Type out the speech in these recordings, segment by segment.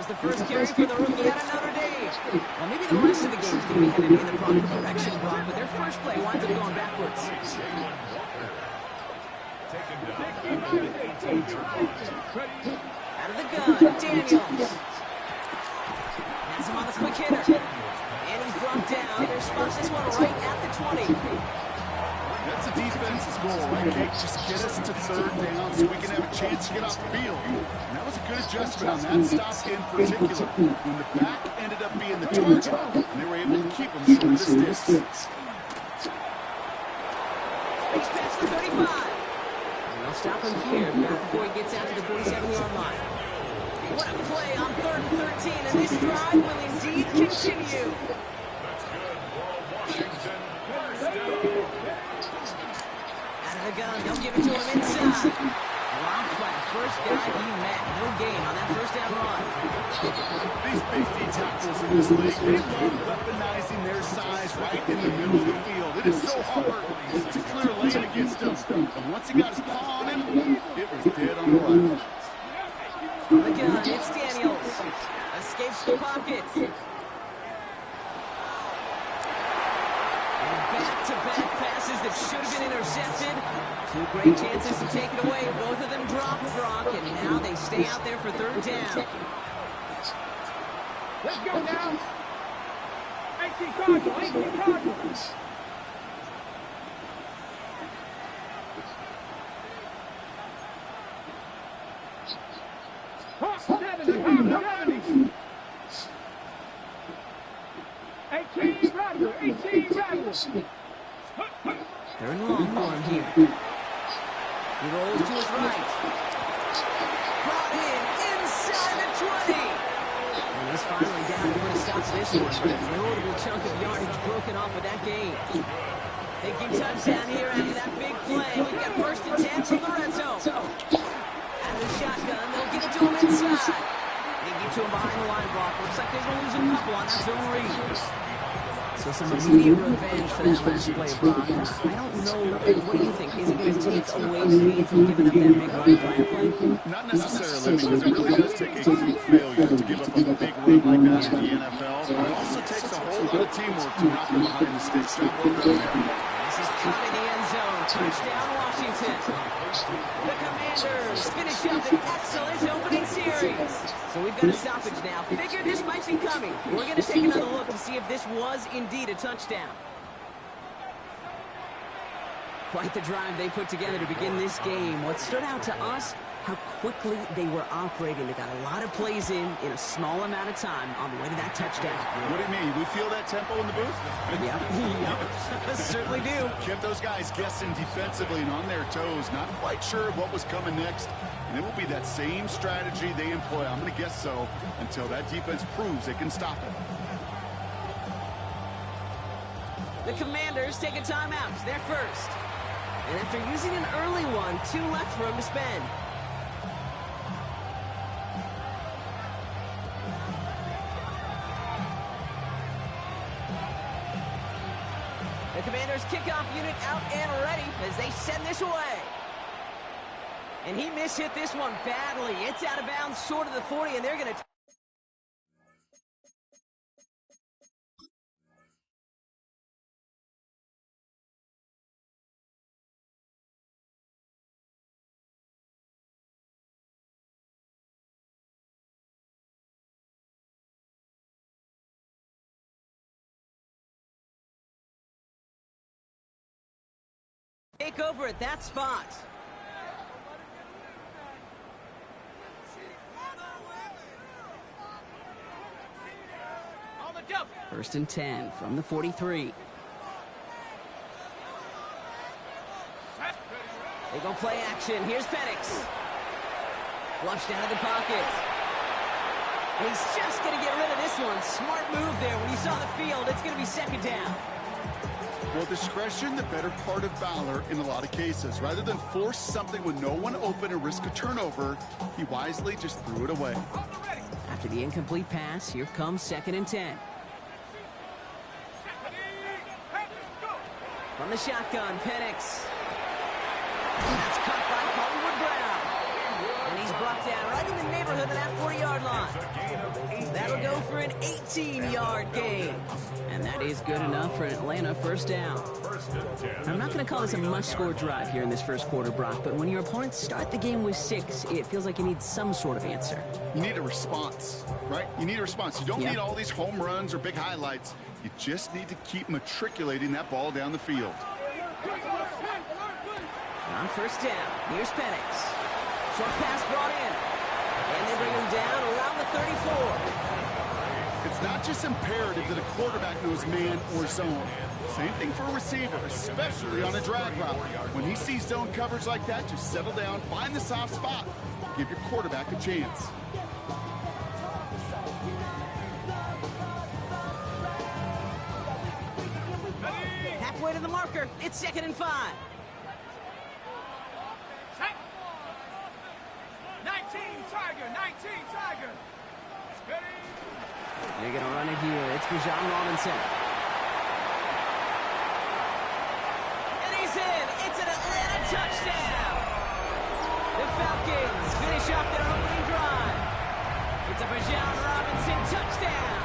the first carry for the rookie out of Notre Dame. Well, maybe the rest of the game is going to be headed in the proper direction, Brock, but their first play winds up going backwards. Out of the gun, Daniels. Has him on the quick hitter. And he's brought down. They're spot this one right at the 20. That's a defense's goal, right, Kate? Just get us to third down so we can have a chance to get off the field. And that was a good adjustment on that stop in particular. When the back ended up being the target, and they were able to keep him short of this distance. Space pass for 35. And they'll stop him here before he gets out to the 47-yard line. What a play on 3rd and 13, and this drive will indeed continue. Out of the gun, they'll give it to him inside. Dropped by the first guy he met. No gain on that first down run. These big D tackles in this league, they love weaponizing their size right in the middle of the field. It is so hard to clear lane against him. But once he got his paw on him, it was dead on the run. On the gun, it's Daniels. Escapes the pocket. And back-to-back passes that should have been intercepted. Two great chances to take it away. Both of them drop Brock, and now they stay out there for 3rd down. Let's go now. 18 Cardinals, 18 Cardinals. Hawk 70, Hawk 70. 18 Rebels, 18 Rebels. 3rd and long for him here. He rolls to his right. Brought in inside the 20. And he's finally down to put a stop to this one. But a notable chunk of yardage broken off with that game. Thinking touchdown here after that big play. We've got 1st and 10 from the red zone. Out of the shotgun, they'll give it to him inside. They get to him behind the line block. Looks like they're going to lose a couple on that zone read. So some immediate revenge for that last play, Brock. I don't know. What do you think? Is it going to take away the lead from giving up that big run prior play? Not necessarily, because it really does take a group failure to give up a big run like that in the NFL. But it also takes a whole lot of teamwork to knock them behind the sticks. Job well done there. This is caught in the end zone. Touchdown, Washington. The Commanders finish up an excellent opening series. So we've got a stoppage now. Figured this might be coming. We're going to take another look to see if this was indeed a touchdown. Quite the drive they put together to begin this game. What stood out to us, how quickly they were operating. They got a lot of plays in a small amount of time on the way to that touchdown. What do you mean? We feel that tempo in the booth? Yep. Certainly do. Kept those guys guessing defensively and on their toes. Not quite sure what was coming next. And it will be that same strategy they employ. I'm going to guess so until that defense proves it can stop it. The Commanders take a timeout. They're first. And after using an early one, 2 left for him to spend. The Commanders' kickoff unit out and ready as they send this away. And he mishit this one badly. It's out of bounds short of the 40, and they're going to... take over at that spot. First and 10 from the 43. They go play action. Here's Penix. Flushed out of the pocket. And he's just going to get rid of this one. Smart move there. When you saw the field, it's going to be 2nd down. Well, discretion, the better part of valor in a lot of cases. Rather than force something with no one open and risk a turnover, he wisely just threw it away. After the incomplete pass, here comes 2nd and 10. From the shotgun, Penix. That's caught by Hollywood Brown. And he's brought down right in the neighborhood of that 40-yard line. 14-yard gain. And that is good enough for an Atlanta first down. I'm not going to call this a must-score drive here in this first quarter, Brock, but when your opponents start the game with 6, it feels like you need some sort of answer. You need a response, right? You need a response. You don't need all these home runs or big highlights. You just need to keep matriculating that ball down the field. On first down, here's Penix. Short pass brought in. And they bring him down around the 34. It's not just imperative that a quarterback knows man or zone. Same thing for a receiver, especially on a drag route. When he sees zone coverage like that, just settle down, find the soft spot. Give your quarterback a chance. Halfway to the marker. It's 2nd and 5. 19 Tiger. They're going to run it here. It's Bijan Robinson. And he's in. It's an Atlanta touchdown. The Falcons finish off their opening drive. It's a Bijan Robinson touchdown.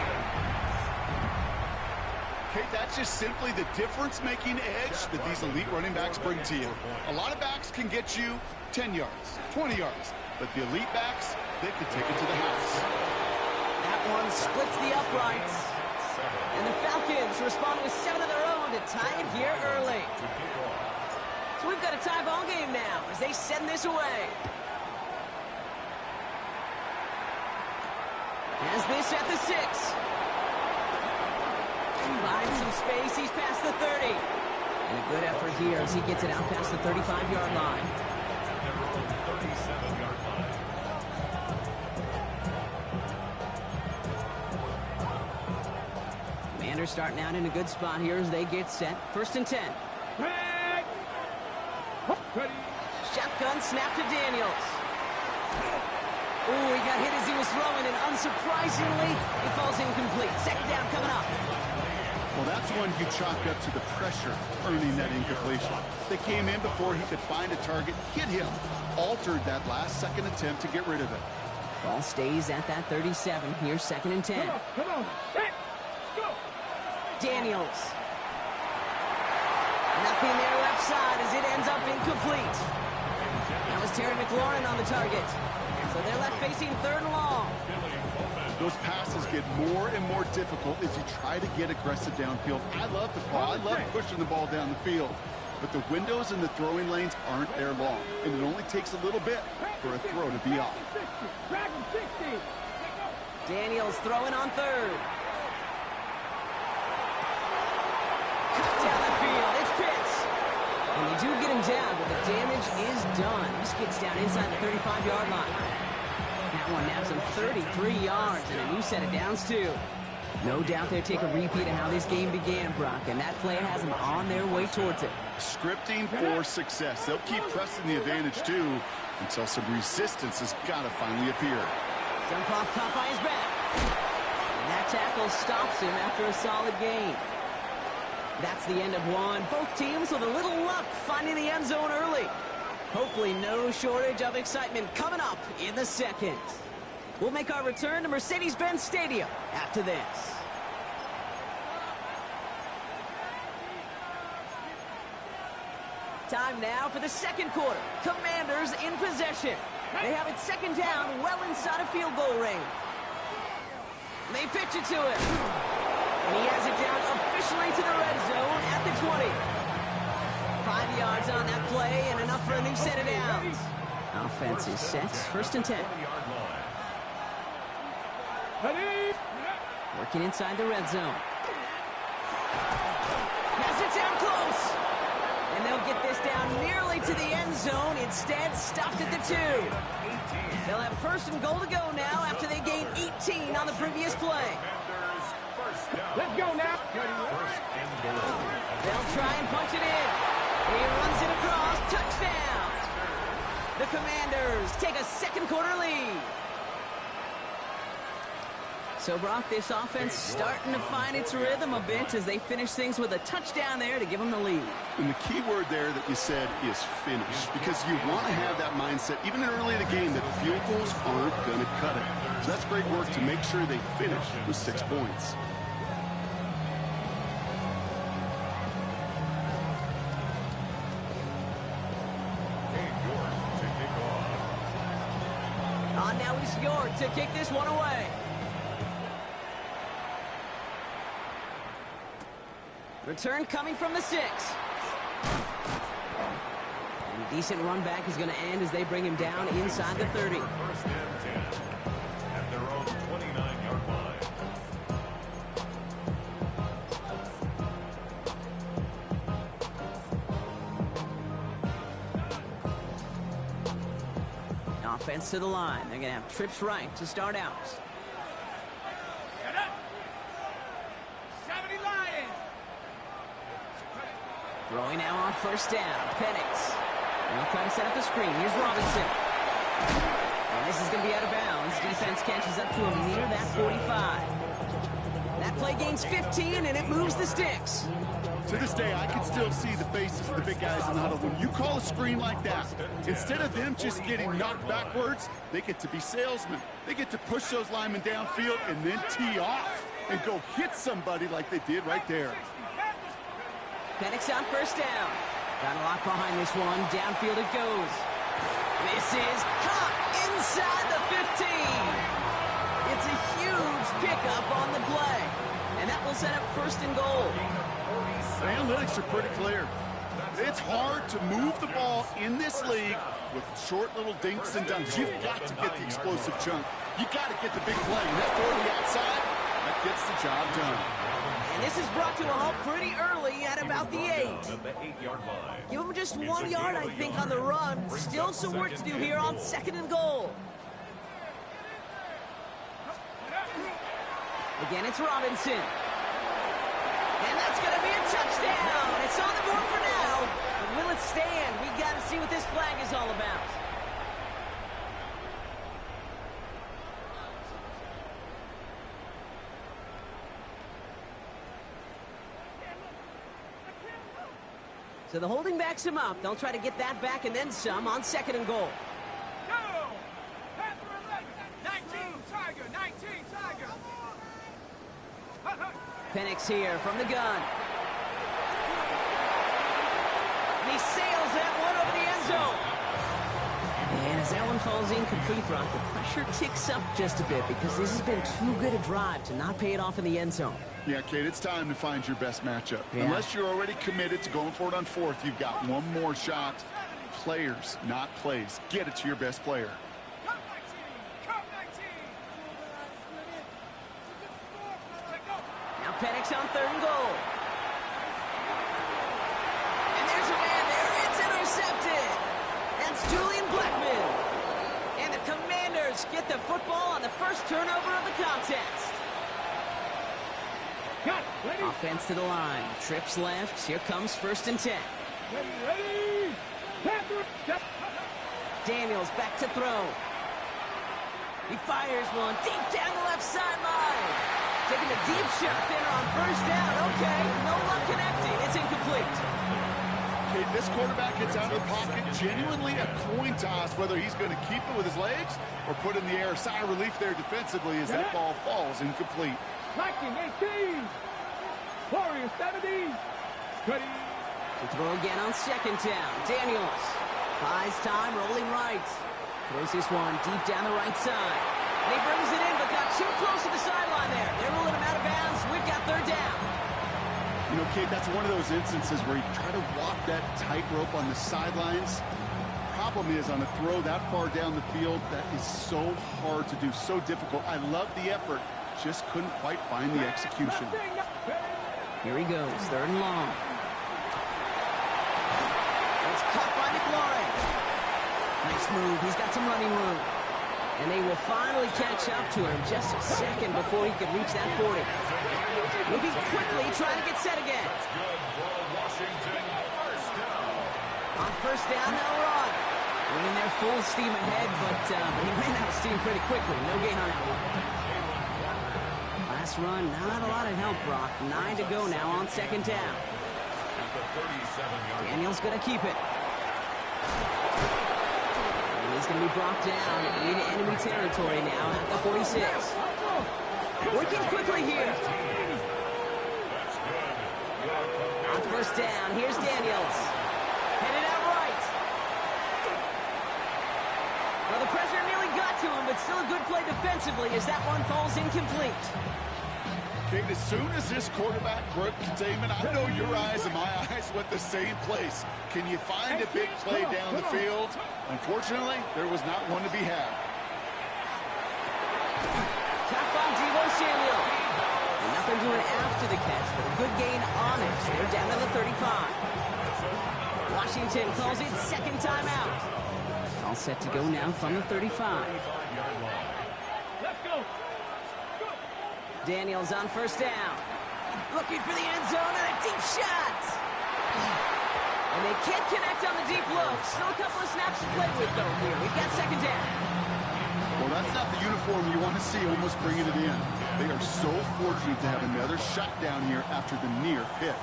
Okay, that's just simply the difference-making edge that these elite running backs bring to you. A lot of backs can get you 10 yards, 20 yards, but the elite backs, they can take it to the house. That one splits the uprights. And the Falcons respond with 7 of their own to tie it here early. So we've got a tie ball game now as they send this away. Has this at the 6. Finds some space. He's past the 30. And a good effort here as he gets it out past the 35-yard line. Commanders starting out in a good spot here as they get set. 1st and 10. Shotgun snap to Daniels. Ooh, he got hit as he was throwing, and unsurprisingly, it falls incomplete. 2nd down coming up. Well, that's one you chalk up to the pressure earning that incompletion. They came in before he could find a target, hit him, altered that last-second attempt to get rid of it. Ball stays at that 37. Here's 2nd and 10. Come on. Let's go. Daniels. Nothing there left side as it ends up incomplete. That was Terry McLaurin on the target. So they're left facing 3rd and long. Those passes get more and more difficult as you try to get aggressive downfield. I love the ball. I love pushing the ball down the field. But the windows in the throwing lanes aren't there long. And it only takes a little bit for a throw to be off. Daniels throwing on 3rd. Cut down the field. It's Pitts. And they do get him down, but the damage is done. This gets down inside the 35-yard line. That one naps him 33 yards and a new set of downs, too. No doubt they'll take a repeat of how this game began, Brock, and that play has them on their way towards it. Scripting for success. They'll keep pressing the advantage, too, until some resistance has got to finally appear. Jump off caught by his back. And that tackle stops him after a solid gain. That's the end of one. Both teams with a little luck finding the end zone early. Hopefully no shortage of excitement coming up in the second. We'll make our return to Mercedes-Benz Stadium after this. Time now for the second quarter. Commanders in possession. They have it 2nd down, well inside of field goal range. They pitch it to him. And he has it down officially to the red zone at the 20. 5 yards on that play and enough for a new set of downs. Offense is set. 1st and 10. Working inside the red zone. Has it down close. And they'll get this down nearly to the end zone. Instead, stopped at the 2. They'll have 1st and goal to go now after they gained 18 on the previous play. Let's go now. They'll try and punch it in. He runs it across. Touchdown. The Commanders take a second quarter lead. So, Brock, this offense starting to find its rhythm a bit as they finish things with a touchdown there to give them the lead. And the key word there that you said is finish, because you want to have that mindset, even early in the game, that field goals aren't going to cut it. So that's great work to make sure they finish with 6 points. Now he's York to kick this one away. Return coming from the 6. And a decent run back is going to end as they bring him down inside the 30. First and 10 at their own 29-yard line. Offense to the line. They're going to have trips right to start out. Set up. 70 Lions. Throwing now on first down. Penix. They'll try to set up the screen. Here's Robinson. And this is going to be out of bounds. Defense catches up to him near that 45. That play gains 15, and it moves the sticks. To this day, I can still see the faces of the big guys in the huddle. When you call a screen like that, instead of them just getting knocked backwards, they get to be salesmen. They get to push those linemen downfield and then tee off and go hit somebody like they did right there. Penix on first down. Got a lock behind this one. Downfield it goes. This is caught inside the 15. It's a huge pickup on the play. And that will set up first and goal. The analytics are pretty clear. It's hard to move the ball in this league with short little dinks and dunks. You've got to get the explosive chunk. You've got to get the big play. And that throw to the outside, that gets the job done. And this is brought to a halt pretty early at about the 8. At the 8-yard line. Give him just 1 yard, I think, on the run. Still some work to do here on second and goal. Again, it's Robinson. And that's going to be a touchdown. It's on the board for now. But will it stand? We got to see what this flag is all about. So the holding backs him up. They'll try to get that back and then some on second and goal. Go. 19 Tiger. 19 Tiger. Penix here from the gun. And he sails that one over the end zone. And as that one falls incomplete, Brock, the pressure ticks up just a bit because this has been too good a drive to not pay it off in the end zone. Yeah, Kate, it's time to find your best matchup. Yeah. Unless you're already committed to going for it on fourth, you've got one more shot. Players, not plays. Get it to your best player. Come 19. Come 19. Now Penix on third and goal. And there's a man there. It's intercepted. That's Julian Blackman. And the Commanders get the football on the first turnover of the contest. Cut. Ready. Offense to the line. Trips left. Here comes first and 10. Ready. Ready. Pass. Daniels back to throw. He fires one deep down the left sideline. Taking a deep shot there on first down. Okay, no luck connecting. It's incomplete. Okay, this quarterback gets out of the pocket. Genuinely a coin toss whether he's going to keep it with his legs or put in the air. Sigh of relief there defensively as that ball falls incomplete. Viking 18. Warriors 70. Ready. To throw again on second down. Daniels buys time, rolling right. Throws this one deep down the right side. And he brings it in, but got too close to the sideline there. They're ruling him out of bounds. We've got third down. You know, Kate, that's one of those instances where you try to walk that tightrope on the sidelines. Problem is, on a throw that far down the field, that is so hard to do, so difficult. I love the effort, just couldn't quite find the execution. Here he goes, third and long. It's caught by McLaurin. Nice move, he's got some running room. And they will finally catch up to him just a second before he can reach that 40. Moving quickly, trying to get set again. On first down, they'll run. Running their full steam ahead, but he ran out of steam pretty quickly. No gain on that one. Last run, not a lot of help, Brock. 9 to go now on second down. Daniel's going to keep it. And he's going to be brought down in enemy territory now at the 46. Working quickly here. On first down, here's Daniels. Headed out right. Well, the pressure nearly got to him, but still a good play defensively as that one falls incomplete. Kate, as soon as this quarterback broke containment, I know your eyes and my eyes went the same place. Can you find a big play down the field? Unfortunately, there was not one to be had. Cap on Deebo Samuel. And nothing doing after the catch, but a good gain on it. They're down to the 35. Washington calls it second timeout. All set to go now from the 35. Let's go. Daniels on first down. Looking for the end zone and a deep shot. And they can't connect on the deep low. Still a couple of snaps to play with, though, here. We've got second down. Well, that's not the uniform you want to see almost bringing it in. They are so fortunate to have another shot down here after the near pick.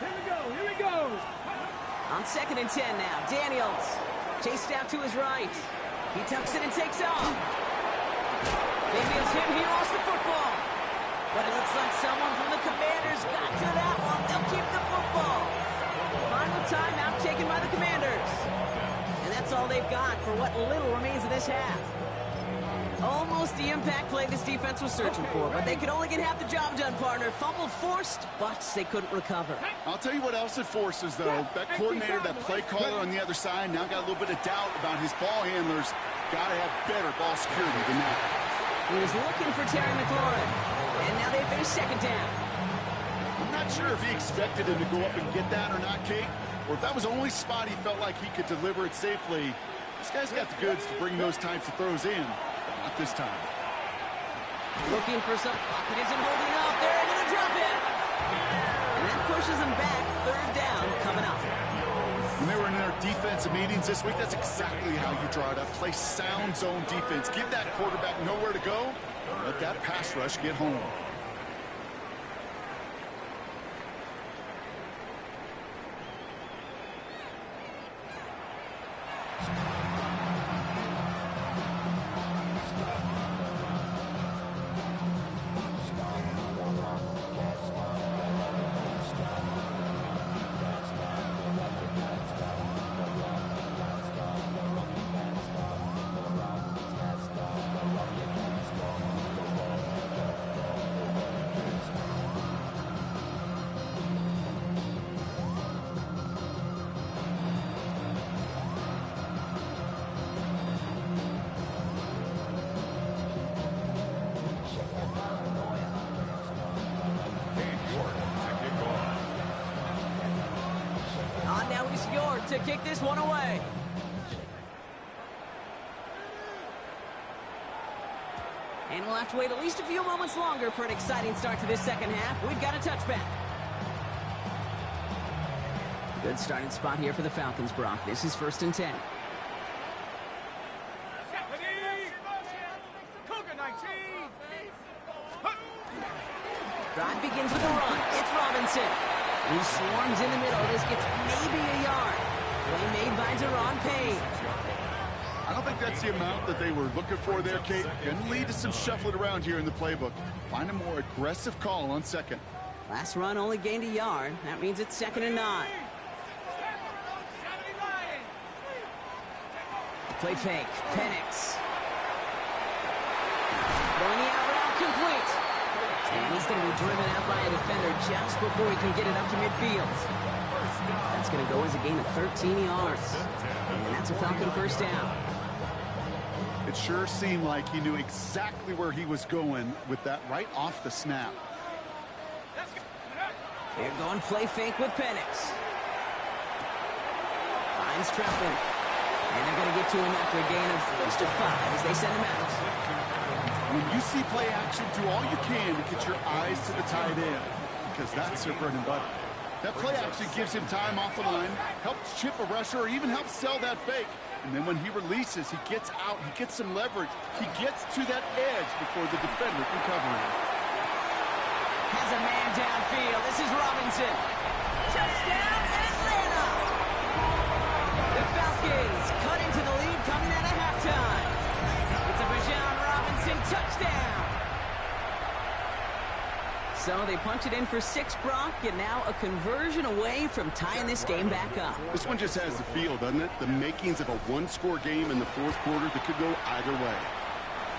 Here we go. Here we go. On second and 10 now. Daniels chased out to his right. He tucks it and takes off. Maybe it's him. He lost the football. But it looks like someone from the Commanders got to that one. They'll keep the football. Final timeout taken by the Commanders. And that's all they've got for what little remains of this half. Almost the impact play this defense was searching for, but they could only get half the job done, partner. Fumble forced, but they couldn't recover. I'll tell you what else it forces, though. That coordinator, that play caller on the other side, now got a little bit of doubt about his ball handlers. Got to have better ball security than that. He was looking for Terry McLaurin, and now they face second down. I'm not sure if he expected him to go up and get that or not, Kate, or if that was the only spot he felt like he could deliver it safely. This guy's got the goods to bring those types of throws in, but not this time. Looking for some pocket isn't holding up. They're into the drop in. And that pushes them back. Third down coming up. When they were in their defensive meetings this week, that's exactly how you draw it up. Play sound zone defense. Give that quarterback nowhere to go. Let that pass rush get home. To kick this one away. And we'll have to wait at least a few moments longer for an exciting start to this second half. We've got a touchback. Good starting spot here for the Falcons, Brock. This is first and 10. Drive begins with a run. It's Robinson. He swarms in the middle. This gets maybe a yard. Play made by Deron Payne. I don't think that's the amount that they were looking for there, Kate. Going to lead to some shuffling around here in the playbook. Find a more aggressive call on second. Last run only gained a yard. That means it's second and 9. Play fake. Penix. Throwing the out route complete. And he's going to be driven out by a defender just before he can get it up to midfield. That's going to go as a gain of 13 yards. And that's a Falcon first down. It sure seemed like he knew exactly where he was going with that right off the snap. They're going play fake with Penix. Finds Trepin. And they're going to get to him after a gain of close to 5 as they send him out. When you see play action, do all you can to get your eyes to the tight end, because that's their bread and butter. That play action gives him time off the line, helps chip a rusher, or even helps sell that fake. And then when he releases, he gets out, he gets some leverage. He gets to that edge before the defender can cover him. Has a man downfield. This is Robinson. Touchdown, Atlanta! The Falcons cut into the lead coming out of halftime. It's a Bijan Robinson touchdown. So they punch it in for 6, Brock, and now a conversion away from tying this game back up. This one just has the feel, doesn't it? The makings of a one-score game in the fourth quarter that could go either way.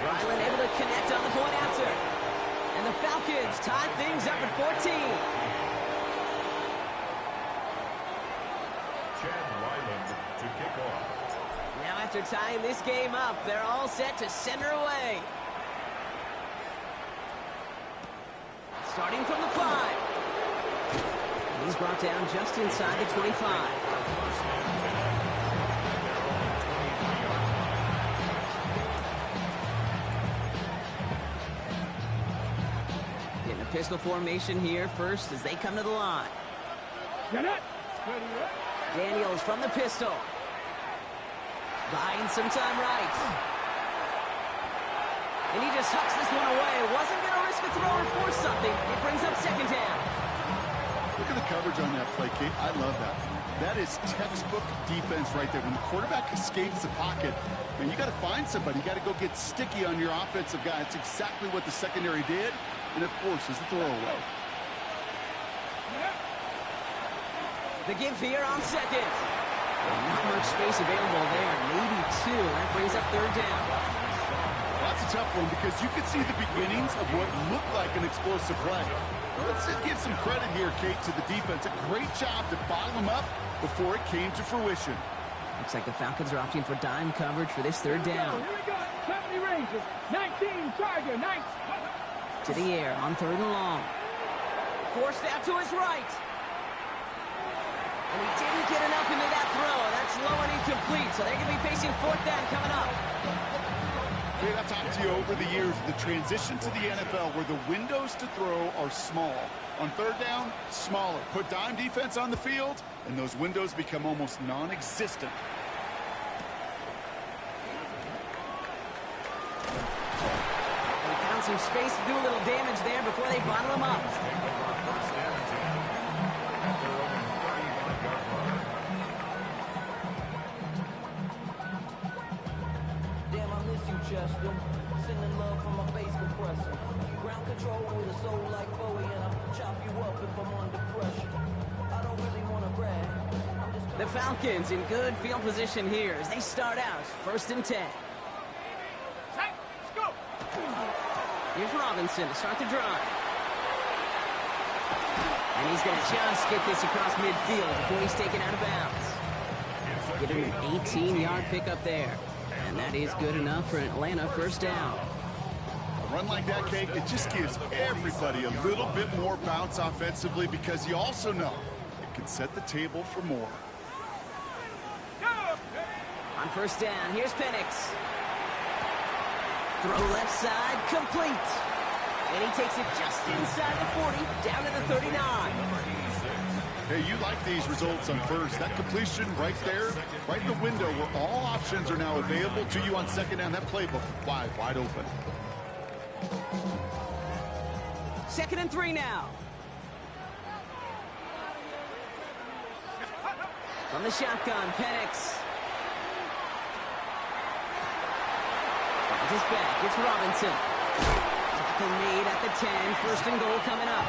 Ryland able to connect on the point after. And the Falcons tie things up at 14. Chad Ryland to kick off. Now after tying this game up, they're all set to center away. Starting from the 5. And he's brought down just inside the 25. Getting a pistol formation here first as they come to the line. Daniels from the pistol. Buying some time right. And he just hucks this one away. Wasn't going to risk a throw or force something. It brings up second down. Look at the coverage on that play, Kate. I love that. That is textbook defense right there. When the quarterback escapes the pocket, man, you got to find somebody. You got to go get sticky on your offensive guy. It's exactly what the secondary did, and it forces the throwaway. The give here on second. Not much space available there. Maybe 2. That brings up third down. That's a tough one because you could see the beginnings of what looked like an explosive play. Let's give some credit here, Kate, to the defense. A great job to bottle them up before it came to fruition. Looks like the Falcons are opting for dime coverage for this third down. Here we go. 70 Rangers. 19 Charger. 19. To the air on third and long. Forced out to his right. And he didn't get enough into that throw. That's low and incomplete. So they're going to be facing fourth down coming up. Kate, I've talked to you over the years, the transition to the NFL where the windows to throw are small. On third down, smaller. Put dime defense on the field, and those windows become almost non-existent. They found some space to do a little damage there before they bottle him up. Chester, sending love from my bass compressor. Ground control with a soul like Bowie, and I'll chop you up if I'm under pressure. I don't really want to brag. The Falcons in good field position here as they start out first and 10. Let's go. Here's Robinson to start the drive. And he's going to just get this across midfield before he's taken out of bounds. Get him an 18-yard pickup there. And that is good enough for an Atlanta first down. A run like that, Kate, it just gives everybody a little bit more bounce offensively because you also know it can set the table for more. On first down, here's Penix. Throw left side, complete. And he takes it just inside the 40, down to the 39. Hey, you like these results on first. That completion right there, right in the window where all options are now available to you on second down. That playbook wide open. Second and 3 now. From the shotgun, Penix. Finds his back. It's Robinson. Tackle made at the 10. First and goal coming up.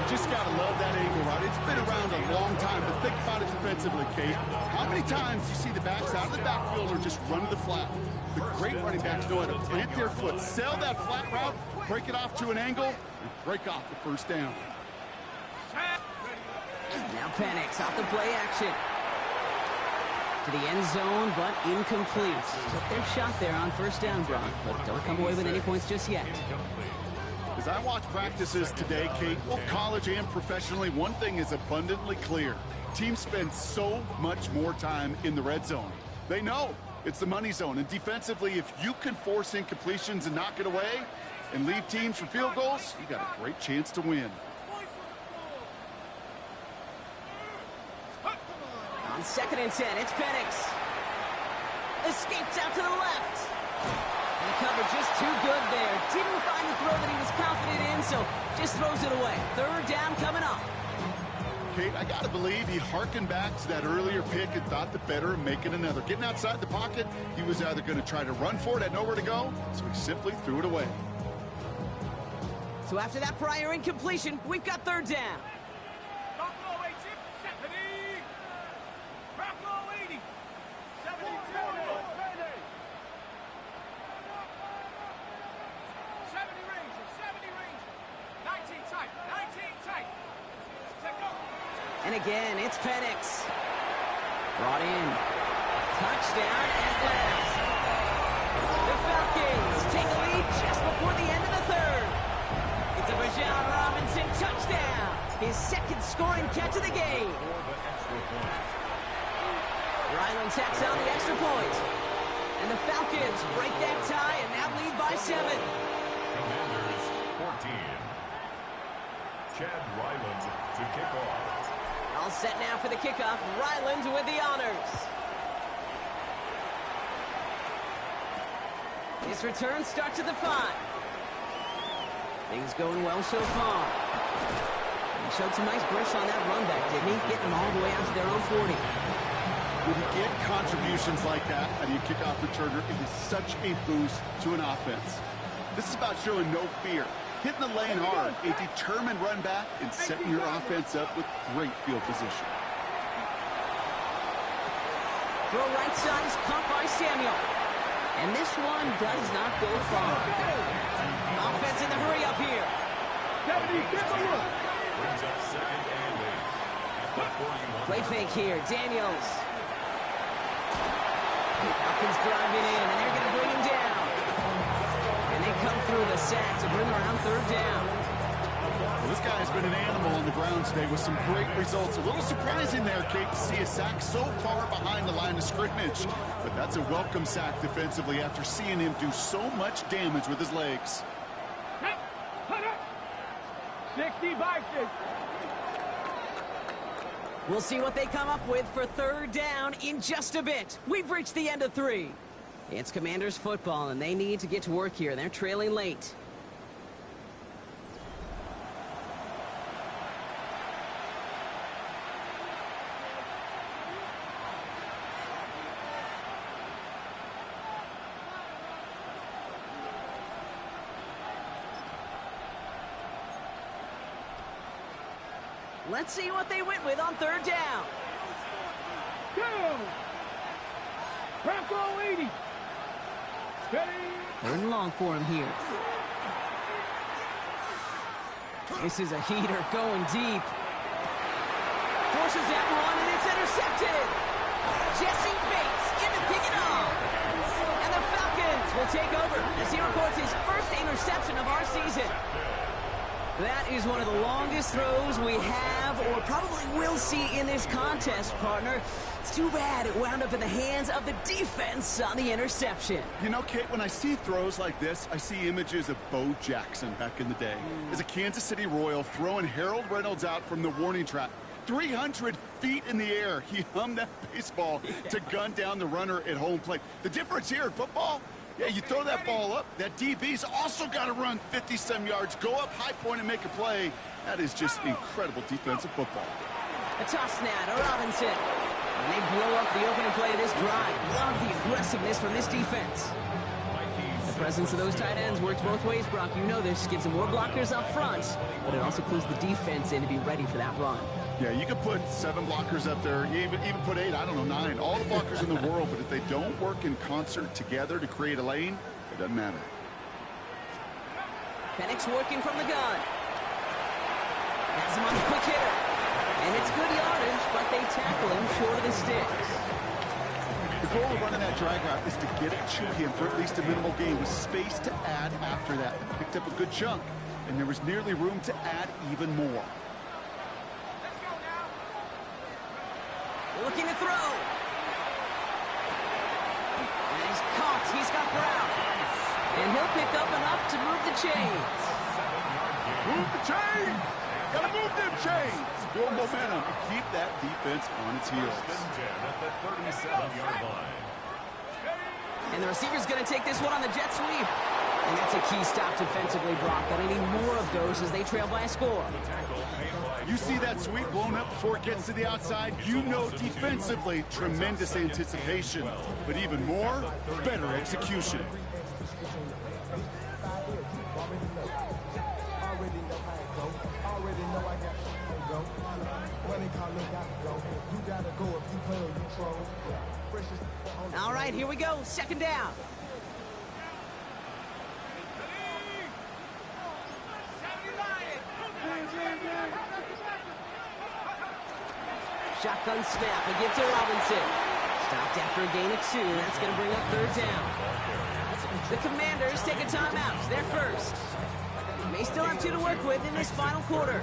You just got to love that angle, right? It's been around a long time, but think about it defensively, Kate. How many times do you see the backs out of the backfield or just run to the flat? The great running backs know how to plant their foot, sell that flat route, break it off to an angle, and break off the first down. Now Penix off the play action. To the end zone, but incomplete. Took their shot there on first down, Brock, but don't come away with any points just yet. As I watch practices today, Kate, both college and professionally, one thing is abundantly clear. Teams spend so much more time in the red zone. They know it's the money zone. And defensively, if you can force incompletions and knock it away and leave teams for field goals, you got a great chance to win. On second and 10, it's Penix. Escapes out to the left. And the coverage is too good there. Didn't find the throw that he was confident in, so just throws it away. Third down coming up. Kate, I got to believe he harkened back to that earlier pick and thought the better of making another. Getting outside the pocket, he was either going to try to run for it, had nowhere to go, so he simply threw it away. So after that prior incompletion, we've got third down. Buffalo 80, 70. Buffalo 80, 72. 70 Ranger, 70 Ranger. 19 tight, 19 tight. Take over. And again, it's Penix. Brought in. Touchdown, Atlanta. The Falcons take a lead just before the end of the third. It's a Bijan Robinson touchdown. His second scoring catch of the game. Ryland tacks on the extra point. And the Falcons break that tie and now lead by 7. Commanders 14. Chad Ryland to kick off. All set now for the kickoff. Ryland with the honors. His return starts at the 5. Things going well so far. He showed some nice bursts on that run back, didn't he? Getting them all the way out to their own 40. When you get contributions like that out of your kickoff returner, it is such a boost to an offense. This is about showing no fear. Hitting the lane hard, a determined run back, and setting your offense up with great field position. Throw right side is caught by Samuel. And this one does not go far. Offense in the hurry up here. 70, get the look. Brings up second and 8. At the 41. Play fake here. Daniels. Falcons driving in, and they're going to bring him down. And they come through the sack to bring around third down. Well, this guy has been an animal on the ground today with some great results. A little surprising there, Kate, to see a sack so far behind the line of scrimmage. But that's a welcome sack defensively after seeing him do so much damage with his legs. 60 by 6. We'll see what they come up with for third down in just a bit. We've reached the end of 3. It's Commanders football, and they need to get to work here. They're trailing late. Let's see what they went with on third down. Go. Bronco 80. Steady. Third and long for him here. This is a heater going deep. Forces that run, and it's intercepted. Jesse Bates in to pick it off. And the Falcons will take over as he records his first interception of our season. That is one of the longest throws we have or probably will see in this contest, partner. It's too bad it wound up in the hands of the defense on the interception. You know, Kate, when I see throws like this, I see images of Bo Jackson back in the day. As a Kansas City Royal throwing Harold Reynolds out from the warning track. 300 feet in the air, he hummed that baseball to gun down the runner at home plate. The difference here in football, yeah, you throw that ball up, that DB's also got to run 50-some yards, go up high point and make a play. That is just incredible defensive football. A toss snap to Robinson. And they blow up the opening play of this drive. Love the aggressiveness from this defense. The presence of those tight ends works both ways, Brock. You know this. Gives them more blockers up front, but it also clues the defense in to be ready for that run. Yeah, you could put 7 blockers up there, even put 8, I don't know, 9. All the blockers in the world, but if they don't work in concert together to create a lane, it doesn't matter. Penix working from the gun. Has him on the quick hitter. And it's good yardage, but they tackle him short of the sticks. The goal of running that drag route is to get it to him for at least a minimal gain with space to add after that. They picked up a good chunk, and there was nearly room to add even more. Looking to throw. And he's caught. He's got Brown. And he'll pick up enough to move the chains. Move the chains! Gotta move them chains! Build momentum and keep that defense on its heels. At the 37-yard line. And the receiver's going to take this one on the jet sweep. And that's a key stop defensively, Brock. Gonna need more of those as they trail by a score. You see that sweep blown up before it gets to the outside, you know defensively, tremendous anticipation. But even more, better execution. All right, here we go. Second down. Shotgun snap. A give to Robinson. Stopped after a gain of 2. That's going to bring up third down. The Commanders take a timeout. They're first. May still have 2 to work with in this final quarter.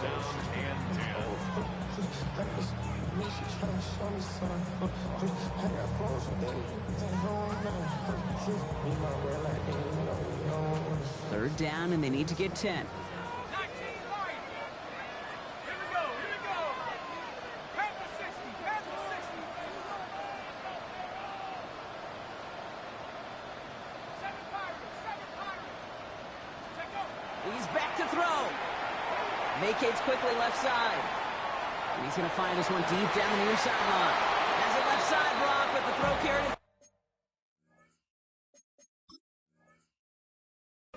Third down, and they need to get 10. He's back to throw. Vacates quickly left side. And he's going to find this one deep down the near sideline. Has it left side, Brock, with the throw carried.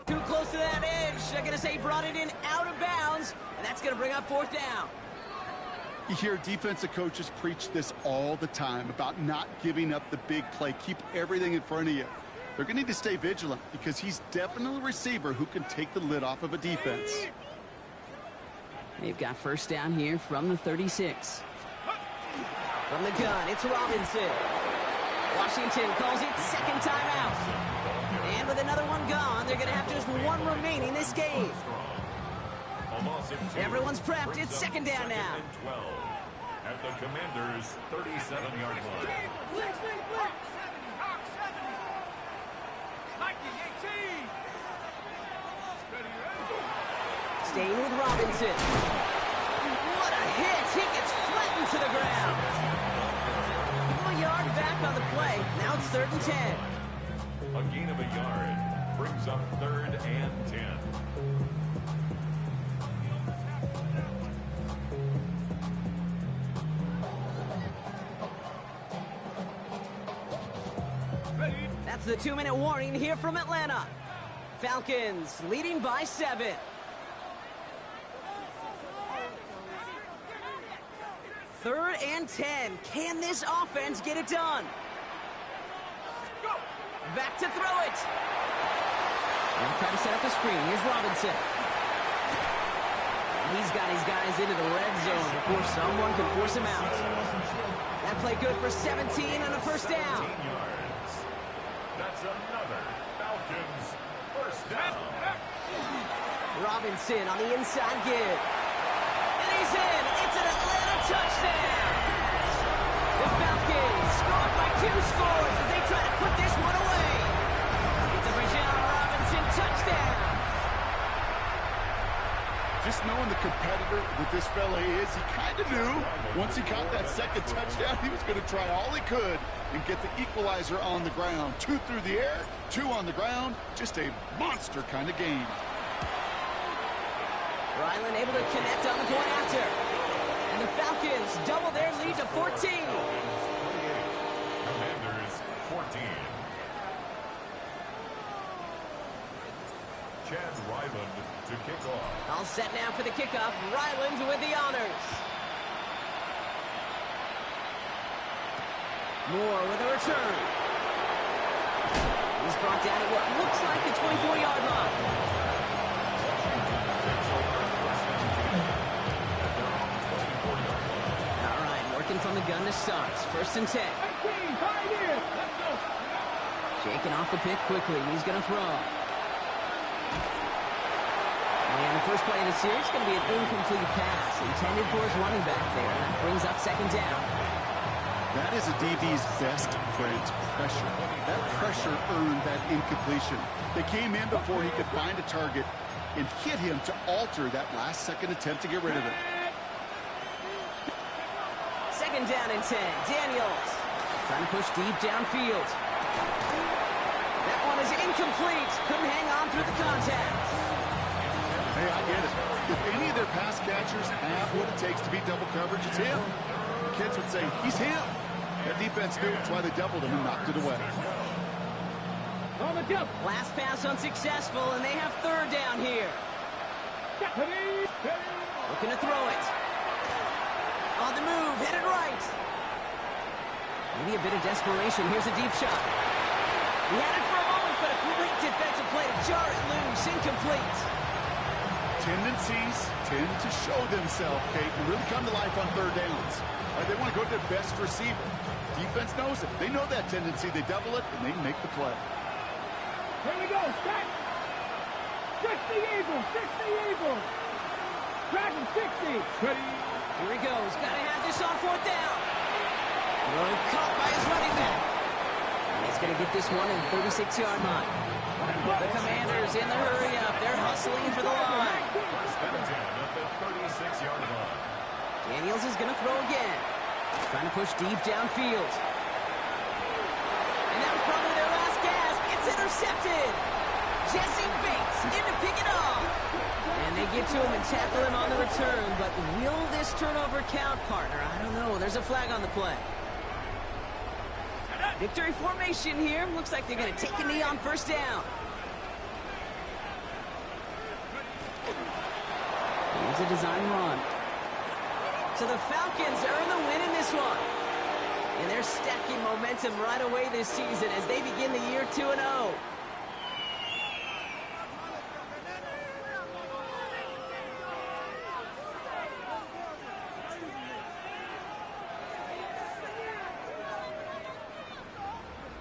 Too close to that edge. They're going to say brought it in out of bounds. And that's going to bring up fourth down. You hear defensive coaches preach this all the time about not giving up the big play. Keep everything in front of you. They're going to need to stay vigilant because he's definitely a receiver who can take the lid off of a defense. They've got first down here from the 36. From the gun, it's Robinson. Washington calls it second timeout. And with another one gone, they're going to have just one remaining this game. Everyone's prepped. It's second down now. At the Commanders' 37-yard line. Staying with Robinson. What a hit. He gets flattened to the ground. A yard back on the play. Now it's 3rd and 10. A gain of a yard brings up 3rd and 10. That's the 2-minute warning here from Atlanta. Falcons leading by 7. Third and 10. Can this offense get it done? Back to throw it. They'll try to set up the screen. Here's Robinson. He's got his guys into the red zone before someone can force him out. That play good for 17 and a first down. That's another Falcons first down. Robinson on the inside give. And he's in. It's an Atlanta touchdown. The Falcons scored by 2 scores as they try to put this one away. It's a Bijan Robinson touchdown. Just knowing the competitor that this fella is, he kind of knew once he caught that second touchdown, he was going to try all he could and get the equalizer on the ground. 2 through the air, 2 on the ground. Just a monster kind of game. Ryland able to connect on the point after. And the Falcons double their lead to 14. Commanders 14. Chad Ryland to kick off. All set now for the kickoff. Ryland with the honors. Moore with a return. He's brought down at what looks like the 24-yard line. All right, working from the gun to start. 1st and 10. Shaking off the pick quickly. He's going to throw. And the first play of the series is going to be an incomplete pass intended for his running back there. That brings up 2nd down. That is a DB's best friend, pressure. That pressure earned that incompletion. They came in before he could find a target and hit him to alter that last-second attempt to get rid of it. 2nd down and 10. Daniels trying to push deep downfield. That one is incomplete. Couldn't hang on through the contact. Hey, I get it. If any of their pass catchers have what it takes to beat double coverage, it's him. Kids would say, he's him. That defense knew it's why they doubled him and knocked it away. Last pass unsuccessful, and they have third down here. Looking to throw it. On the move, headed right. Maybe a bit of desperation. Here's a deep shot. He had it for a moment, but a great defensive play to jar it loose. Incomplete. Tendencies tend to show themselves, Kate, and really come to life on third downs. They want to go to their best receiver. Defense knows it. They know that tendency. They double it, and they make the play. Here we go, set. 60 Eagles, 60 Eagles. Dragon 60. Ready. Here he goes. Got to have this on fourth down. Throwing caught by his running back. And he's going to get this one in the 36-yard line. The Commanders in the hurry up. They're hustling for the line. First and 10 at the 36-yard line. Daniels is going to throw again. Trying to push deep downfield. And that was probably their last gasp. It's intercepted. Jesse Bates in to pick it off. And they get to him and tackle him on the return. But will this turnover count, partner? I don't know. There's a flag on the play. Victory formation here. Looks like they're going to take a knee on first down. Here's a design run. So the Falcons earn the win in this one. And they're stacking momentum right away this season as they begin the year 2-0.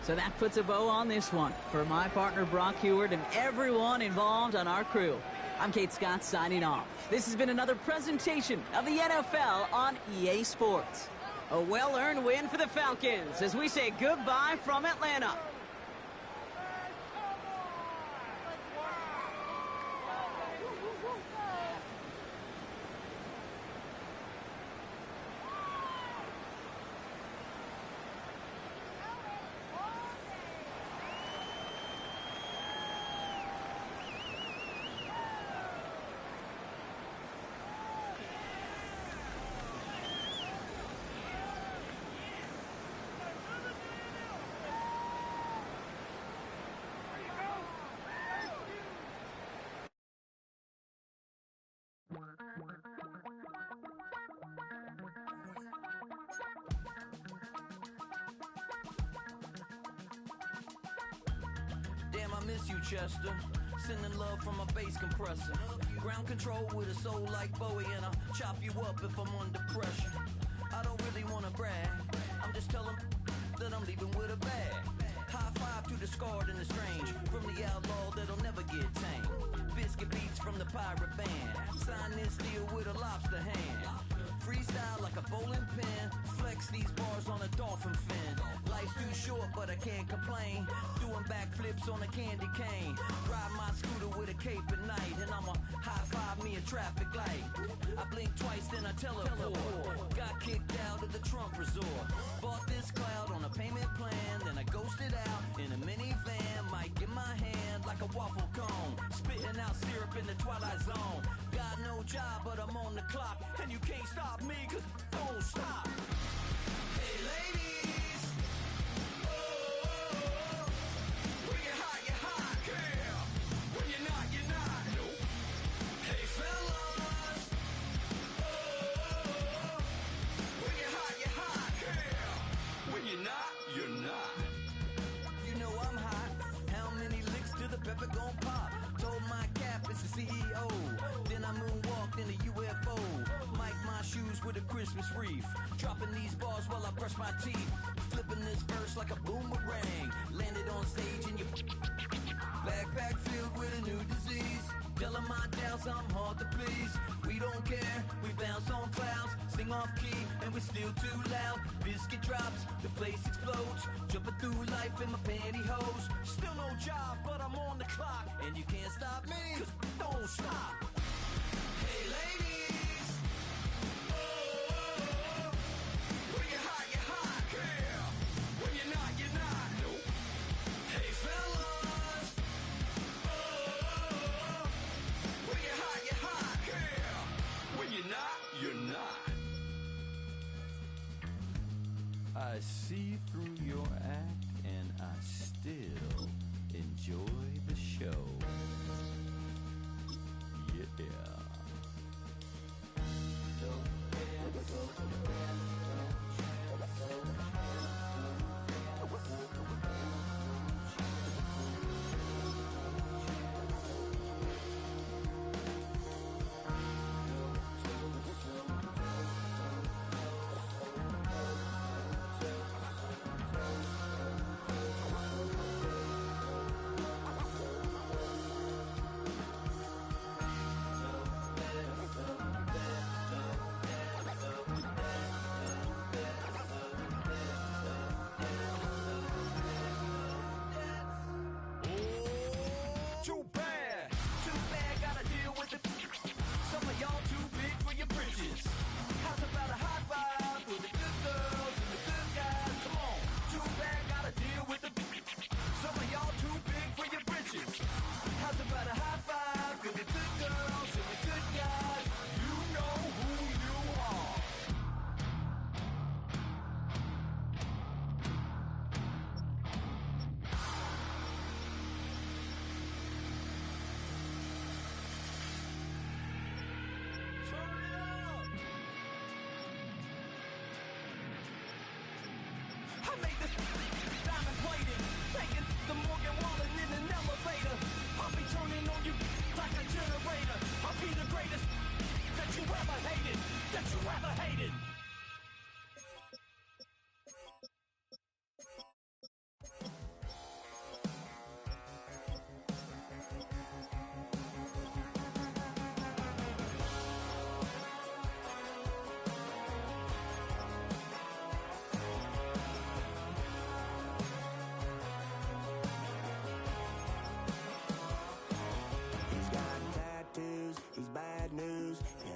So that puts a bow on this one. For my partner Brock Heward and everyone involved on our crew, I'm Kate Scott signing off. This has been another presentation of the NFL on EA Sports. A well-earned win for the Falcons as we say goodbye from Atlanta. Damn, I miss you, Chester. Sending love from a bass compressor. Ground control with a soul like Bowie, and I'll chop you up if I'm under pressure. I don't really want to brag. I'm just telling that I'm leaving with a bag. High five to the scarred and the strange. From the outlaw that'll never get tamed. Biscuit beats from the pirate band. Sign this deal with a lobster hand. Freestyle like a bowling pin. Flex these bars on a dolphin fin. Life's too short, but I can't complain. Doing backflips on a candy cane. Ride my scooter with a cape at night. And I'ma high five me a traffic light. I blink twice, then I teleport. Got kicked out of the Trump resort. Bought this cloud on a payment plan. Then I ghosted out in a minivan. Might get my hand like a waffle cone. Spitting out syrup in the twilight zone. Got no job, but I'm on the clock. And you can't stop me, cause don't stop. Hey ladies, oh, when you're hot, girl. When you're not, nope. Hey fellas, oh, when you're hot, girl. When you're not, you're not. You know I'm hot. How many licks till the pepper gon' pop? Told my cap it's the CEO. Then I moonwalked in a UFO. Mic my shoes with a Christmas wreath. Dropping these bars while I brush my teeth. Flipping this verse like a boomerang. Landed on stage in your backpack filled with a new disease. Telling my doubts I'm hard to please. We don't care, we bounce on clouds. Sing off key and we're still too loud. Biscuit drops, the place explodes. Jumping through life in my pantyhose. Still no job, but I'm on the clock. And you can't stop me, cause don't stop. Hey ladies, oh, when you're hot, girl. When you're not, nope. Hey fellas, I see through your act and I still enjoy the show. Yeah.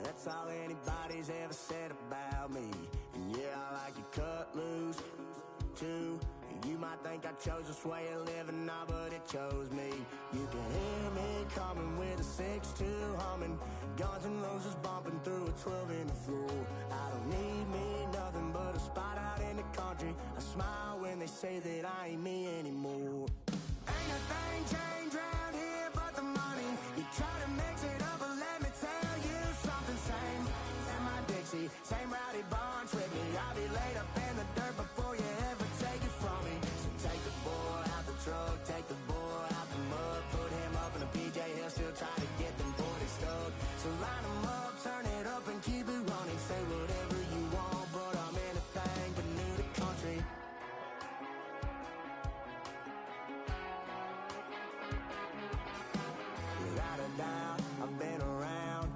That's all anybody's ever said about me. And yeah, I like you cut loose, too. You might think I chose this way of living now, but it chose me. You can hear me coming with a 6-2 humming, Guns N' Roses bumping through a 12 in the floor. I don't need me nothing but a spot out in the country. I smile when they say that I ain't me anymore. Ain't a thing changed round here but the money. You try to mix it up, but let me tell you something. Same in my Dixie, same rowdy bunch with me. I'll be laid up in the dirt before you ever take it from me. So take the boy out the truck, take the boy out the mud, put him up in a PJ, he'll still try to get them 40 stuck. So line him up, turn it up and keep it running. Say whatever you want, but I'm anything but new to country. Without a doubt, I've been around.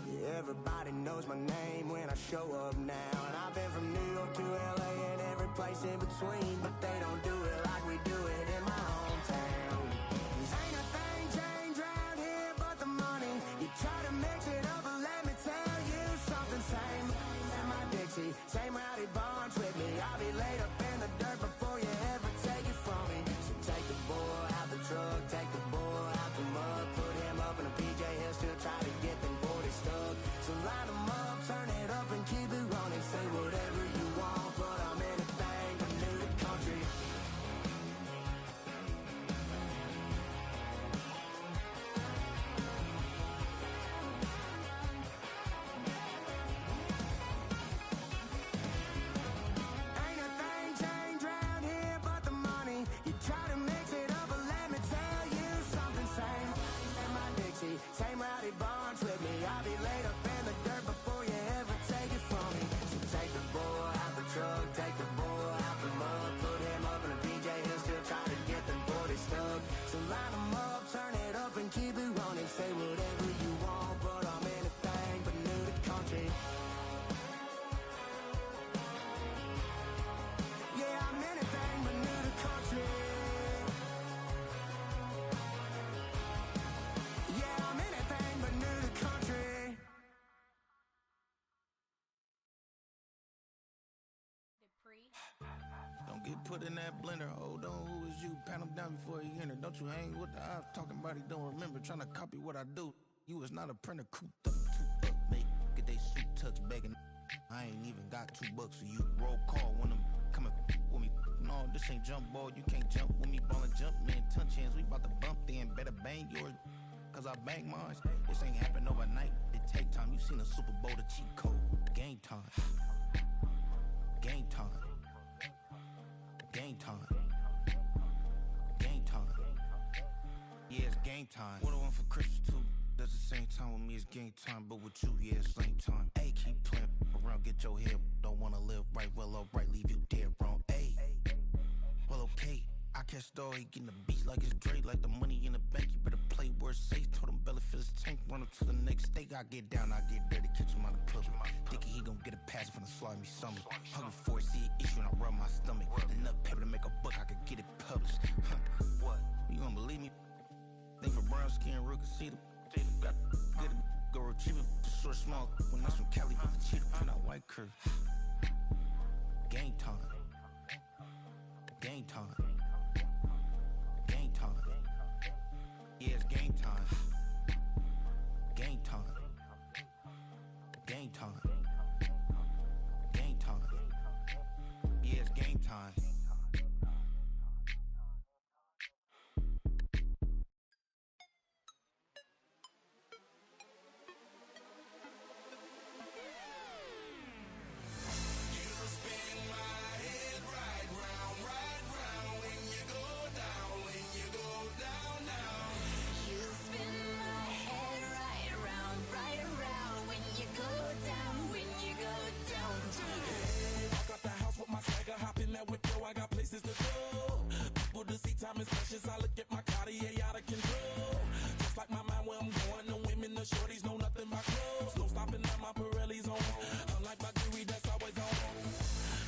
Yeah, everybody knows my name when I show up now. And I've been from New York to LA and every place in between, but they don't do it like we do it in my hometown. Ain't a thing changed round here but the money. You try to mix it up, but let me tell you something. Same in my Dixie, same rowdy bunch with me. I'll be laid up in the dirt before you ever take it from me. So take the boy out the truck, take the boy out the mud, put him up in a PJ, he'll still try to get them 40 stuck. So line them up, turn it up and keep it running. Say whatever you want, but I'm anything but new to country. Ain't a thing changed round here but the money. You try to mix it up, but let me tell you something. Same in my Dixie, same rowdy bunch with me. I'll be laid up in the dirt before you ever take it from me. So take the boy out the truck, take the boy out the mud, put him up in a PJ, he'll still try to get them 40 stuck. So line them up, turn it up and keep it running. Say whatever you want, but I'm anything but new to country. Yeah, I'm anything but new to country. Yeah, I'm anything but new to country. Don't get put in that blender. Hold on, who is you? Pat him down before he enter. Don't you hang with the ops talking about he don't remember. Trying to copy what I do. You is not a printer. Cooped up, toot up, make get they suit tucks begging. I ain't even got $2 for you. Roll call when them come and with me. No, this ain't jump ball, you can't jump with me. Ballin' jump, man, touch hands, we bout to bump then. Better bang yours, cause I bang mine. This ain't happen overnight, it take time. You seen a Super Bowl, the cheat code. Game time. Game time. Game time. Game time. Yeah, it's game time. What I want for Christmas too. That's the same time with me, it's game time. But with you, yeah, it's lame time. Hey, keep playing around, get your head. Don't wanna live right, well, alright, leave you dead wrong. Hey, well, okay. I catch the dog, he getting the beats like it's Dre, like the money in the bank. You better play where it's safe. Told him belly fill his tank, run up to the next steak. I get down, I get dirty, catch him on the club. Thinking he gon' get a pass from the slide me something. Hungry for it, see an issue and I rub my stomach. Enough paper to make a book, I could get it published. What? You gonna believe me? Think for brown skin, real can see the got get it, go retrieve it, the short small. When that's from Cali with the cheetah print out white curve. Game time. Game time. Game time. Yeah, it's game time. Game time. Game time. Game time. Yeah, it's game time. Time is precious, I look at my Cartier out of control. Just like my mind where I'm going, the women, the shorties know nothing but clothes. No stopping at my Pirelli's on. Unlike my jewelry that's always on.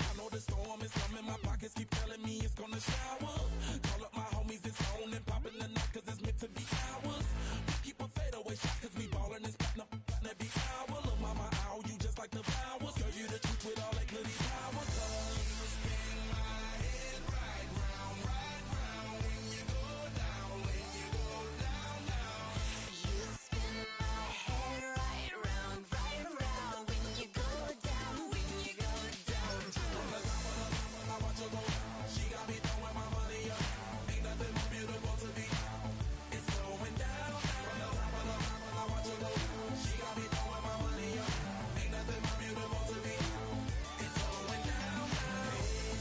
I know the storm is coming, my pockets keep telling me it's gonna shower. Call up my homies, it's on and popping the night cause it's meant to be ours. We keep a fadeaway shot cause we ballin' and spotting up every hour. Look mama, ow, you just like the flowers. Girl, you the truth with all that goodies powers. You spin my head right round, right round. When you go down, when you go down, down. You spin my head right round, right round. When you go down, when you go down. From the top of the mountain, I watch her go down. She got me throwing my money up. Ain't nothing more beautiful to me. It's going down. From the top of the mountain, I watch her go down. She got me throwing my money up. Ain't nothing more beautiful to me. It's going down.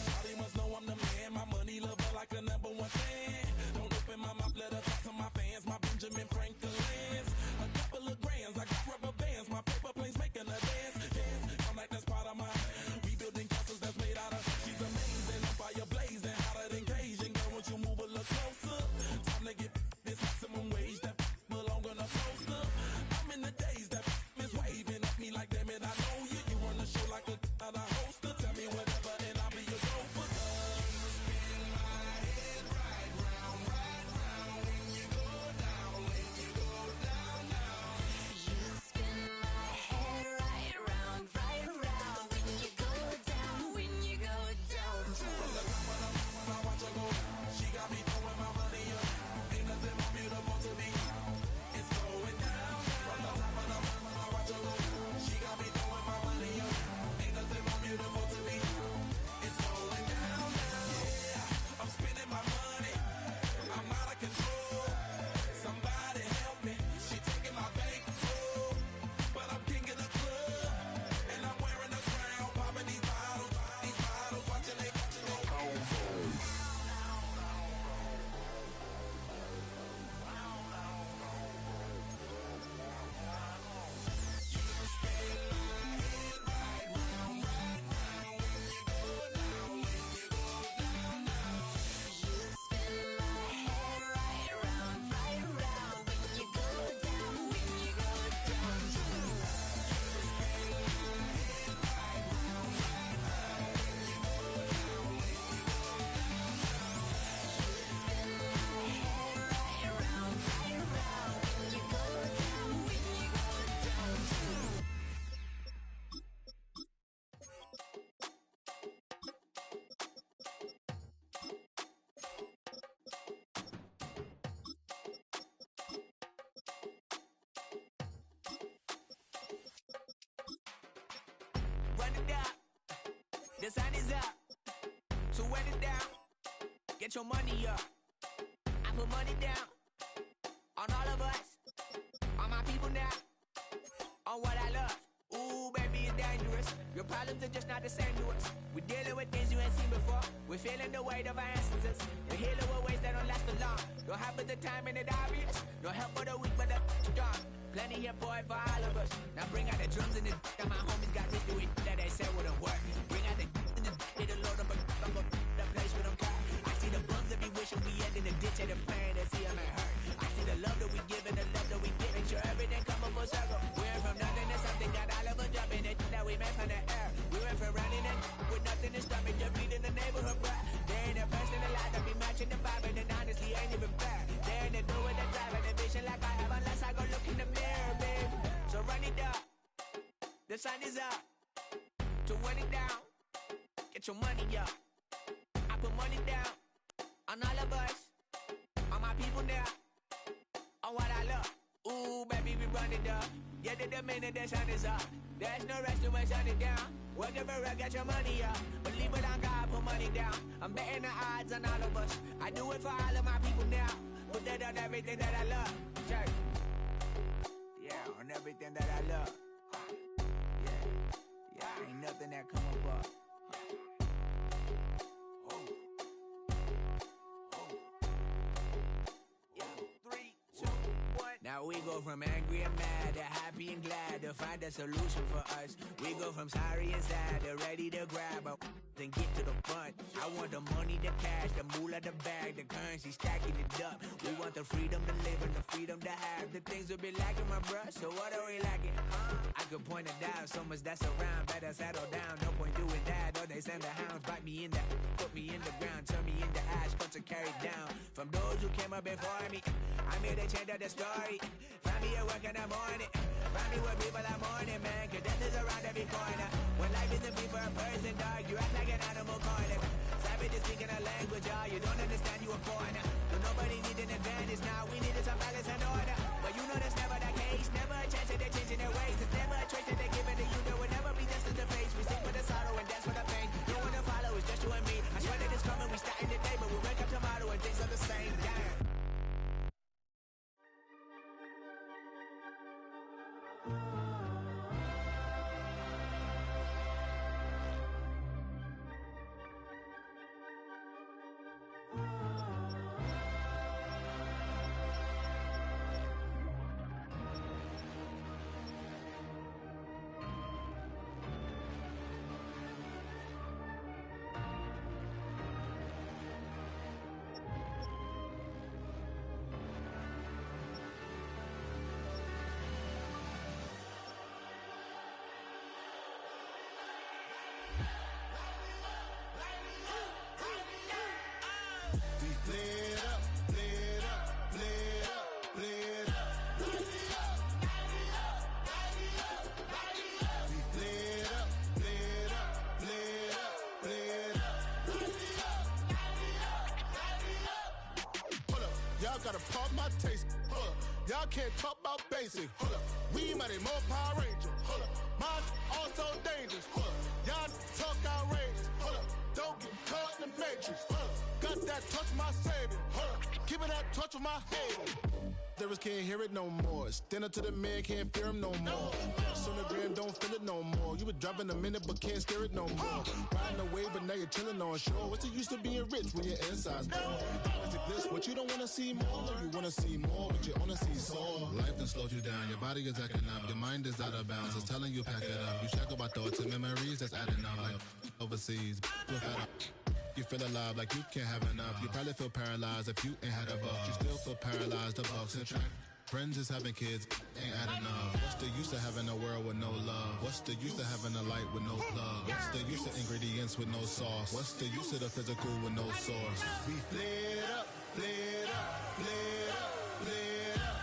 Shawty must know I'm the man. My money love her like a number one fan. Don't open my mouth, let her talk to my fans. My Benjamin Franklin's. A couple of grands, I got rubber bands. My paper planes making a dance. Dance, I'm like that's part of my rebuilding castles that's made out of. She's amazing, I'm fire blazing, hotter than Cajun. Girl, won't you move a little closer? Time to get this maximum wage that belong on a poster. I'm in the days that is waving at me like damn it, I know you. You run the show like a hoster. Tell me whatever and I'll be your gopher. You spin my head right round, right round. When you go down, when you go down, down. You spin my head right round, right round. When you go down, when you go down, down. From the top of the mountain, I watch her go down. She got me throwing my money up. Ain't nothing more beautiful to me. It's going down. From the top of the mountain, I watch her go down. She got me throwing my money up. Ain't nothing more beautiful to me. It's going down. Yeah, I'm spending my money. I'm out of control. Somebody help me. She taking my bankroll, but I'm king of the club, and I'm wearing a crown. Popping these bottles, watching they go. Run it up. The sun is up. get your money up. I put money down on all of us, on my people now, on what I love. Ooh, baby, it's dangerous. Your problems are just not the same to us. We're dealing with things you ain't seen before. We're feeling the weight of our ancestors. We're healing with ways that don't last for long. Don't happen the time and it obvious. No help for the weak, but the strong. Plenty here for it for all of us. Now bring out the drums and the and my homies got this do it that they said wouldn't work. Bring out the and the it'll load up the place with them car. I see the bums that be wishing we end in the ditch and the pain that see them ain't hurt. I see the love that we give and the love that we get. Make sure everything come up full circle. We went from nothing to something, got all of us jumping it that we made from the air. We went from running and with nothing to stomach, just beating the neighborhood, bruh. They ain't the person alive that be matching the vibe, and honestly ain't even fair. They ain't the do with the drive and the vision like I have unless I go look in the mirror, babe. So run it up, the sun is up. To run it down, get your money up. I put money down on all of us, on my people now, on what I love. Ooh, baby, we run it up. Yeah, the minute the sun is up, there's no rest to my sun it down. Working for real, get your money up. Believe it on God, put money down. I'm betting the odds on all of us. I do it for all of my people now. Put that on everything that I love. Check. Yeah, on everything that I love. Yeah, ain't nothing that come up. Now we go from angry and mad to happy and glad to find a solution for us. We go from sorry and sad to ready to grab a then get to the front. I want the money, the cash, the moolah, the bag, the currency, stacking it up. We want the freedom to live and the freedom to have. The things will be lacking, my bruh, so what are we lacking? I could point it out, so much that's around. Better settle down, no point doing that. Or they send the hounds, bite me in the, put me in the ground, turn me into ash, cut to carry down. From those who came up before me, I'm here to change up the story. Find me at work in the morning, find me where people are mourning, man. Cause death is around every corner. When life isn't free for a person, dog, you act like an animal corner. Savage is speaking a language, y'all, you don't understand, you a foreigner. But nobody needs an advantage now, we needed some balance and order. But you know that's never the case, never a chance that they're changing their ways. It's never a choice that they're giving to you, there will never be justice to face. We sing for the sorrow and dance for the pain. No one to follow, it's just you and me. I swear that it's coming, we starting today, but we wake up tomorrow and things are the same. Damn. Y'all gotta pump my taste. Y'all can't talk about basic. We might be more Power Ranger. Mine also dangerous. Y'all talk outrageous. Don't get caught in the matrix. Got that touch my savior. Keep it that touch with my hater. Lyrics can't hear it no more. Stand up to the man, can't fear him no more. Sonogram don't feel it no more. You were driving a minute but can't steer it no more. Riding away but now you're chilling on shore. What's the use of being rich when your inside's poor? Is it this what you don't wanna see more? You wanna see more but you wanna see sore. Life done slowed you down, your body is acting up. Your mind is out of bounds, it's telling you pack it up. You shackle by thoughts and memories that's adding up. Like overseas, you feel alive like you can't have enough. You probably feel paralyzed if you ain't had a buck. You still feel paralyzed, the bucks and track. Friends is having kids, ain't adding up. What's the use of having a world with no love? What's the use of having a light with no plug? What's the use of ingredients with no sauce? What's the use of the physical with no source? We flared up, flared up, flared up, flared up.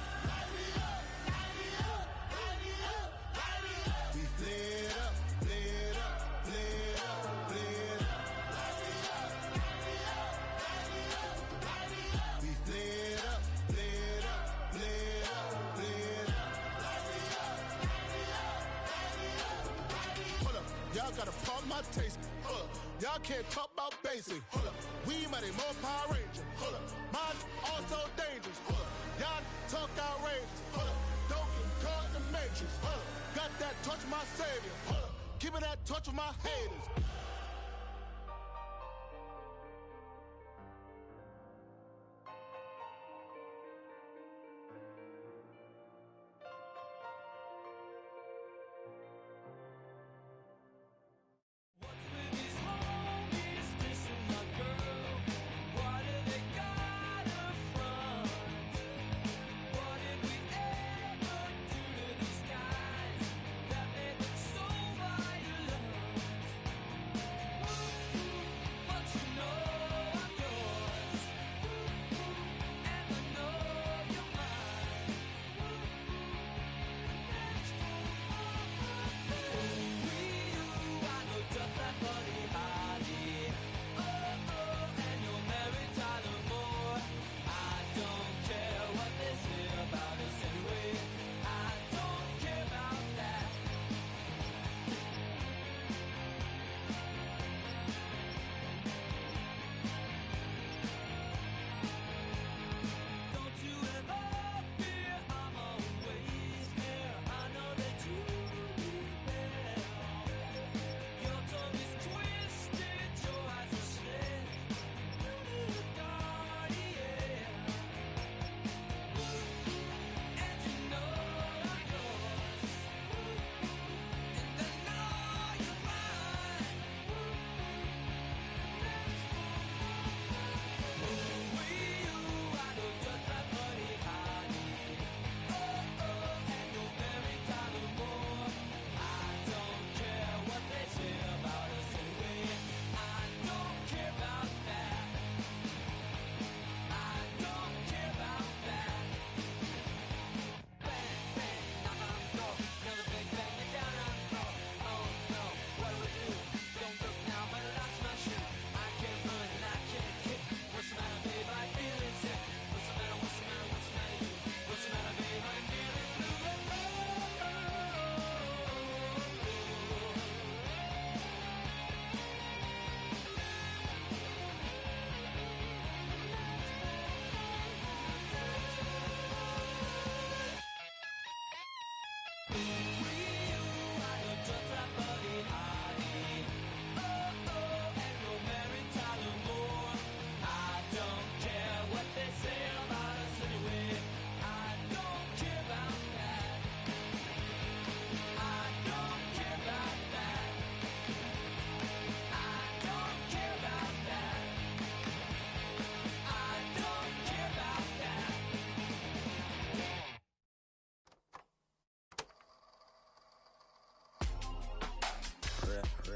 We flared up, flared up, flared up, flared up. We flared up, flared up, flared up, flared up. Hold up, y'all gotta pump my taste. Y'all can't talk about basic. Hold up. We mighty more Power Ranger. Hold up. Mine also dangerous. Hold up. Y'all talk outrageous. Hold up. Don't get caught in the matrix. Hold up. Got that touch with my savior. Hold up. Keeping that touch with my haters.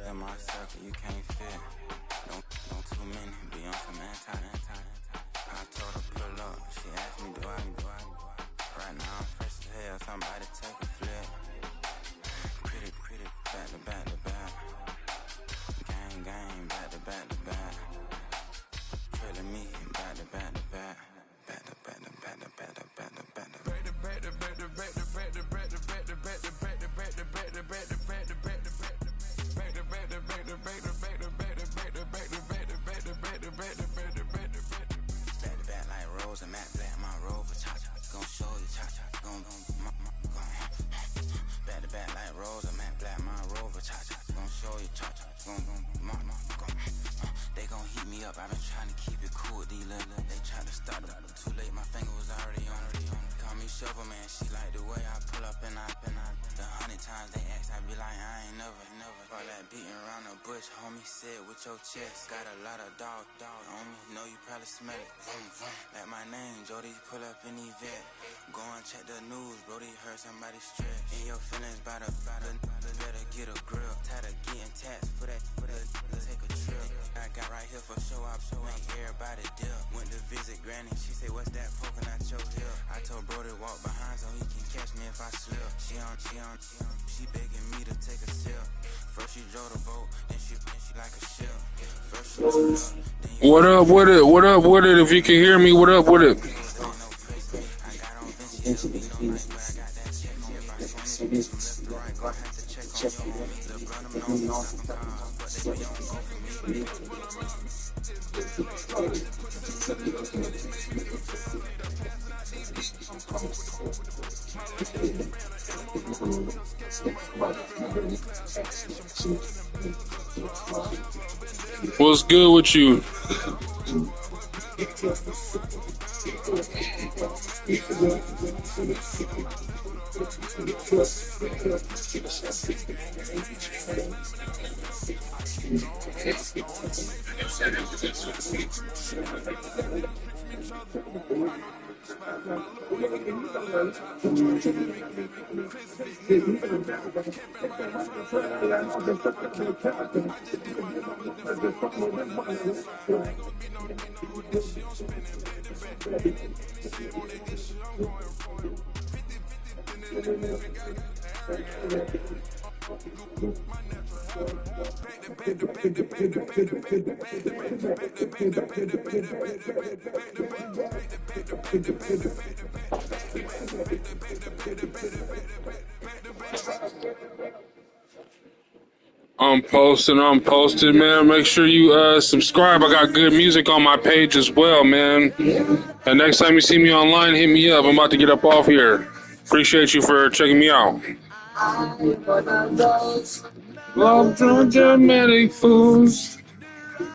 In my circle, you can't fit. Don't too many be on some anti. I told her pull up. She asked me, do I? Right now I'm fresh as hell. Somebody take a flip. Pretty, back to back. Gang, back to back. Trailing me, back to back. They gon' heat me up, I've been trying to keep it cool with these little. They tried to start it, too late, my finger was already on. Call me Shovel Man, she like the way I pull up and I. The 100 times they ask, I be like, I ain't never. All that beating around the bush, homie, said with your chest. Got a lot of dog on me, know you probably smell it. Like my name, Jody, pull up in the vet. Go and check the news, Brody heard somebody stretch. In your feelings, by the better get a grill. Tired of getting taxed for that, take a trip. I got right here for show up, make everybody dip. Went to visit Granny, she said, what's that poking out your hip? I told Brody walk behind so he can catch me if I slip. She begging me to take a sip. First she drove the boat, then she like a ship. First she pulled up, then What up with it? What up with it? If you can hear me, what up with it? What's good with you? I'm posting, man. Make sure you subscribe. I got good music on my page as well, man. And next time you see me online, hit me up. I'm about to get up off here. Appreciate you for checking me out. Love to Germanic foods.